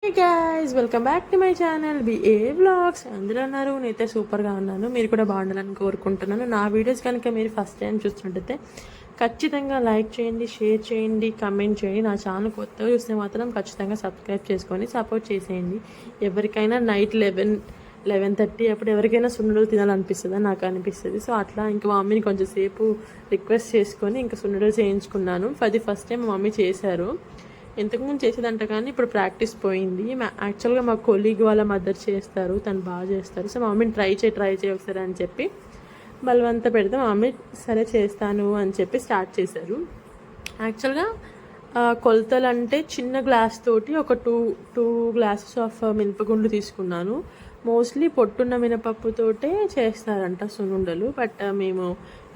Hey guys, welcome back to my channel B A vlogs. అందరూ అన్నారు, నేనైతే సూపర్గా ఉన్నాను. మీరు కూడా బాగుండాలని కోరుకుంటున్నాను. నా వీడియోస్ కనుక మీరు ఫస్ట్ టైం చూస్తున్నట్టయితే ఖచ్చితంగా లైక్ చేయండి, షేర్ చేయండి, కమెంట్ చేయండి. నా ఛానల్ కొత్తగా చూస్తే మాత్రం ఖచ్చితంగా సబ్స్క్రైబ్ చేసుకొని సపోర్ట్ చేసేయండి. ఎవరికైనా నైట్ 11:30 అప్పుడు ఎవరికైనా సున్నుడలు తినాలనిపిస్తుందా? నాకు అనిపిస్తుంది. సో అట్లా ఇంకా మా మమ్మీని కొంచెం సేపు రిక్వెస్ట్ చేసుకొని ఇంకా సున్నుడలు చేయించుకున్నాను. అది ఫస్ట్ టైం మా మమ్మీ చేశారు. ఇంతకుముందు చేసేదంట కానీ ఇప్పుడు ప్రాక్టీస్ పోయింది. యాక్చువల్గా మా కొలీగ్ వాళ్ళ మదర్ చేస్తారు, తను బాగా చేస్తారు. సో మా మమ్మీని ట్రై చేయి ఒకసారి అని చెప్పి బలవంత పెడితే మా మమ్మీ సరే చేస్తాను అని చెప్పి స్టార్ట్ చేశారు. యాక్చువల్గా కొలతలు అంటే చిన్న గ్లాస్ తోటి ఒక టూ గ్లాసెస్ ఆఫ్ మినపగుండ్లు తీసుకున్నాను. మోస్ట్లీ పొట్టున్న మినపప్పుతోటే చేస్తారంట సున్నుండలు. బట్ మేము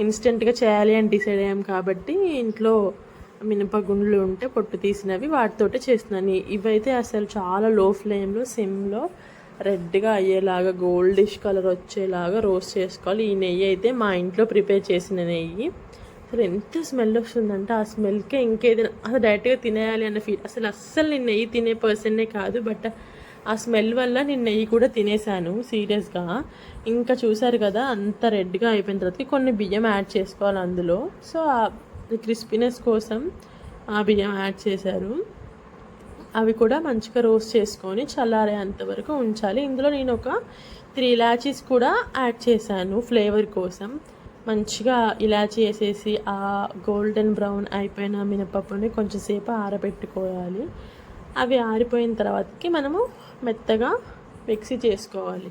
ఇన్స్టెంట్గా చేయాలి అని డిసైడ్ అయ్యాం కాబట్టి ఇంట్లో మినపగుండ్లు ఉంటే పొట్టు తీసినవి వాటితోటే చేస్తున్నాను. ఇవైతే అసలు చాలా లో ఫ్లేమ్లో సిమ్లో రెడ్గా అయ్యేలాగా గోల్డిష్ కలర్ వచ్చేలాగా రోస్ట్ చేసుకోవాలి. ఈ నెయ్యి అయితే మా ఇంట్లో ప్రిపేర్ చేసిన నెయ్యి. అసలు ఎంత స్మెల్ వస్తుందంటే ఆ స్మెల్కే ఇంకేదైనా అసలు డైరెక్ట్గా తినేయాలి అన్న ఫీల్. అస్సలు నేను నెయ్యి తినే పర్సన్నే కాదు, బట్ ఆ స్మెల్ వల్ల నేను నెయ్యి కూడా తినేసాను సీరియస్గా. ఇంకా చూసారు కదా అంత రెడ్గా అయిపోయిన తర్వాత కొన్ని బియ్యం యాడ్ చేసుకోవాలి అందులో. సో క్రిస్పీనెస్ కోసం ఆ బియ్యం యాడ్ చేశారు. అవి కూడా మంచిగా రోస్ట్ చేసుకొని చల్లారేంత వరకు ఉంచాలి. ఇందులో నేను ఒక 3 ఇలాచీస్ కూడా యాడ్ చేశాను ఫ్లేవర్ కోసం. మంచిగా ఇలాచీ వేసేసి ఆ గోల్డెన్ బ్రౌన్ అయిపోయిన మినపప్పుని కొంచెంసేపు ఆరబెట్టుకోవాలి. అవి ఆరిపోయిన తర్వాతకి మనము మెత్తగా మిక్సీ చేసుకోవాలి.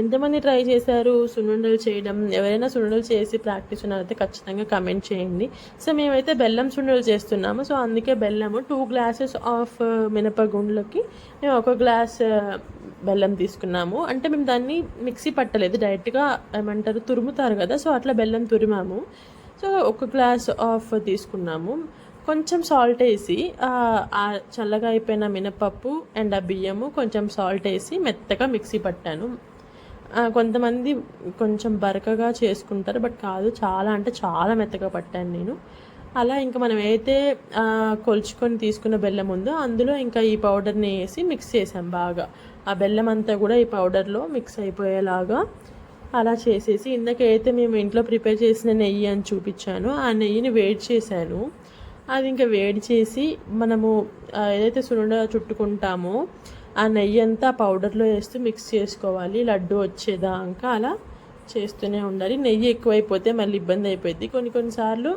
ఎంతమంది ట్రై చేశారు సున్నుండలు చేయడం? ఎవరైనా సున్నుండలు చేసి ప్రాక్టీస్ ఉన్నారైతే ఖచ్చితంగా కమెంట్ చేయండి. సో మేమైతే బెల్లం సున్నుండలు చేస్తున్నాము. సో అందుకే బెల్లము 2 గ్లాసెస్ ఆఫ్ మినపగుండ్లకి మేము 1 గ్లాస్ బెల్లం తీసుకున్నాము. అంటే మేము దాన్ని మిక్సీ పట్టలేదు, డైరెక్ట్గా ఏమంటారు తురుముతారు కదా, సో అట్లా బెల్లం తురిమాము. సో 1 గ్లాస్ ఆఫ్ తీసుకున్నాము. కొంచెం సాల్ట్ వేసి చల్లగా అయిపోయిన మినపప్పు అండ్ ఆ బియ్యము కొంచెం సాల్ట్ వేసి మెత్తగా మిక్సీ పట్టాను. కొంతమంది కొంచెం బరకగా చేసుకుంటారు, బట్ కాదు, చాలా అంటే చాలా మెత్తగా పట్టాను నేను. అలా ఇంకా మనం అయితే కొలుచుకొని తీసుకున్న బెల్లం ఉందో అందులో ఇంకా ఈ పౌడర్ని వేసి మిక్స్ చేసాం బాగా. ఆ బెల్లం అంతా కూడా ఈ పౌడర్లో మిక్స్ అయిపోయేలాగా అలా చేసేసి ఇందాకైతే మేము ఇంట్లో ప్రిపేర్ చేసిన నెయ్యి అని చూపించాను, ఆ నెయ్యిని వేడి చేశాను. అది ఇంకా వేడి చేసి మనము ఏదైతే సున్నుండ చుట్టుకుంటామో ఆ నెయ్యి అంతా పౌడర్లో వేస్తూ మిక్స్ చేసుకోవాలి. లడ్డు వచ్చేదాకా అలా చేస్తూనే ఉండాలి. నెయ్యి ఎక్కువైపోతే మళ్ళీ ఇబ్బంది అయిపోయింది. కొన్నిసార్లు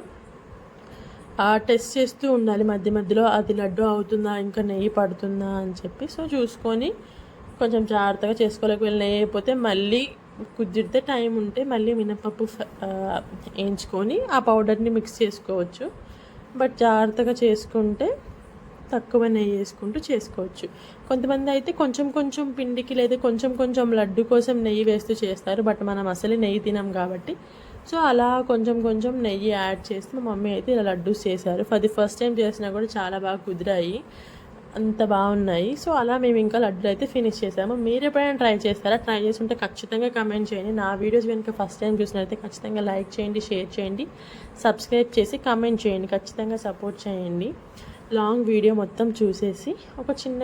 టెస్ట్ చేస్తూ ఉండాలి మధ్య మధ్యలో, అది లడ్డు అవుతుందా ఇంకా నెయ్యి పడుతుందా అని చెప్పి. సో చూసుకొని కొంచెం జాగ్రత్తగా చేసుకోలేకపోతే నెయ్యి అయిపోతే మళ్ళీ కుదిరితే టైం ఉంటే మళ్ళీ మినపప్పు వేయించుకొని ఆ పౌడర్ని మిక్స్ చేసుకోవచ్చు. బట్ జాగ్రత్తగా చేసుకుంటే తక్కువ నెయ్యి వేసుకుంటూ చేసుకోవచ్చు. కొంతమంది అయితే కొంచెం కొంచెం పిండికి లేదా కొంచెం కొంచెం లడ్డు కోసం నెయ్యి వేస్తూ చేస్తారు, బట్ మనం అసలు నెయ్యి తినాం కాబట్టి సో అలా కొంచెం కొంచెం నెయ్యి యాడ్ చేస్తే మా మమ్మీ అయితే ఇలా లడ్డూస్ చేశారు. అది ఫస్ట్ టైం చేసినా కూడా చాలా బాగా కుదిరాయి, అంత బాగున్నాయి. సో అలా మేము ఇంకా లడ్డూలు అయితే ఫినిష్ చేసాము. మీరు ఎప్పుడైనా ట్రై చేస్తారా? ట్రై చేస్తుంటే ఖచ్చితంగా కమెంట్ చేయండి. నా వీడియోస్ కనుక ఫస్ట్ టైం చూసినట్లయితే ఖచ్చితంగా లైక్ చేయండి, షేర్ చేయండి, సబ్స్క్రైబ్ చేసి కమెంట్ చేయండి, ఖచ్చితంగా సపోర్ట్ చేయండి. లాంగ్ వీడియో మొత్తం చూసేసి ఒక చిన్న